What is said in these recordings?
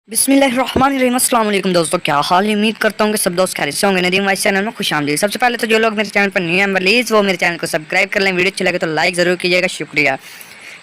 बिस्मिल्लाहिर्रहमानिर्रहीम। अस्सलाम वालेकुम दोस्तों, क्या हाल है। उम्मीद करता हूँ कि सब दोस्त खैरियत से होंगे। नदीम वाइस चैनल में खुश आमदीद। सबसे पहले तो जो लोग मेरे चैनल पर न्यू हैं प्लीज़ वो मेरे चैनल को सब्सक्राइब कर लें। वीडियो अच्छी लगे तो लाइक ज़रूर कीजिएगा, शुक्रिया।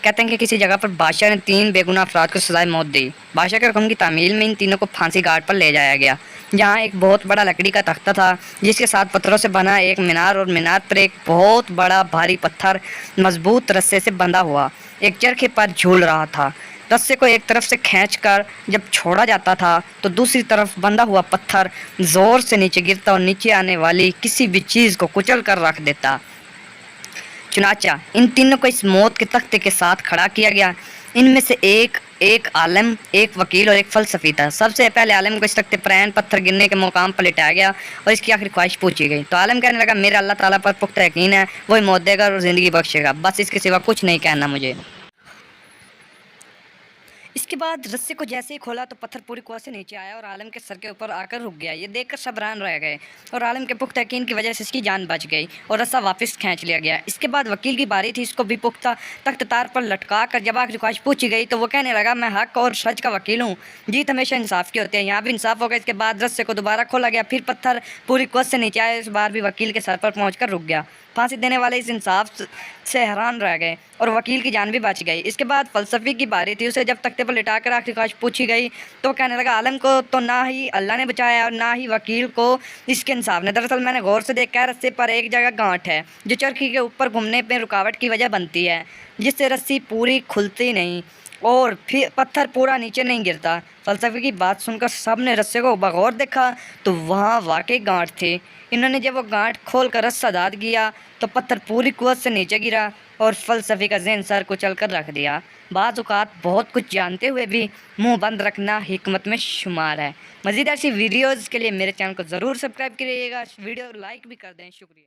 कहते हैं कि किसी जगह पर बादशाह ने 3 बेगुनाह अफराद को सजाए मौत दी। बादशाह के हुक्म की तामील में इन तीनों को फांसी घाट पर ले जाया गया, जहाँ एक बहुत बड़ा लकड़ी का तख्ता था जिसके साथ पत्थरों से बना एक मीनार, और मीनार पर एक बहुत बड़ा भारी पत्थर मजबूत रस्से से बंधा हुआ एक चरखे पर झूल रहा था। रस्से को एक तरफ से खींचकर जब छोड़ा जाता था तो दूसरी तरफ बंधा हुआ पत्थर जोर से नीचे गिरता और नीचे आने वाली किसी भी चीज़ को कुचल कर रख देता। चुनाचा इन तीनों को इस मौत के तख्ते के साथ खड़ा किया गया। इनमें से एक एक आलम, एक वकील और एक फलसफी था। सबसे पहले आलम को इस तख्ते पर ऐन पत्थर गिरने के मुकाम पर लिटाया गया और इसकी आखिरी ख्वाहिश पूछी गई तो आलम कहने लगा, मेरा अल्लाह ताला पर पुख्ता यकीन है, वही मौत देगा और ज़िंदगी बख्शेगा, बस इसके सिवा कुछ नहीं कहना मुझे। इसके बाद रस्से को जैसे ही खोला तो पत्थर पूरी कुआ से नीचे आया और आलम के सर के ऊपर आकर रुक गया। ये देखकर सब हैरान रह गए और आलम के पुख्ता यकीन की वजह से इसकी जान बच गई और रस्सा वापस खींच लिया गया। इसके बाद वकील की बारी थी। इसको भी पुख्ता तख्त तार पर लटका कर जब आखिरी ख्वाहिश पूछी गई तो वो कहने लगा, मैं हक और सच का वकील हूँ, जीत हमेशा इंसाफ की होती है, यहाँ भी इंसाफ होगा। इसके बाद रस्से को दोबारा खोला गया, फिर पत्थर पूरी कुआ से नीचे आया। इस बार भी वकील के सर पर पहुँच रुक गया। फांसी देने वाले इस इंसाफ से हैरान रह गए और वकील की जान भी बच गई। इसके बाद फलसफी की बारी थी। उसे जब तख्ते पर लिटाकर आखिरी ख्वाहिश पूछी गई तो कहने लगा, आलम को तो ना ही अल्लाह ने बचाया और ना ही वकील को इसके इंसाफ ने। दरअसल मैंने गौर से देखा, रस्से पर एक जगह गांठ है जो चरखी के ऊपर घूमने पर रुकावट की वजह बनती है, जिससे रस्सी पूरी खुलती नहीं और फिर पत्थर पूरा नीचे नहीं गिरता। फलसफे की बात सुनकर सब ने रस्से को बगौर देखा तो वहाँ वाकई गांठ थी। इन्होंने जब वो गांठ खोल कर रस्सा दाद किया तो पत्थर पूरी कुवत से नीचे गिरा और फलसफे का ज़हन सर कुचल कर रख दिया। बाज़ औक़ात बहुत कुछ जानते हुए भी मुंह बंद रखना हिकमत में शुमार है। मज़ीद ऐसी वीडियोज़ के लिए मेरे चैनल को ज़रूर सब्सक्राइब करिएगा, वीडियो लाइक भी कर दें, शुक्रिया।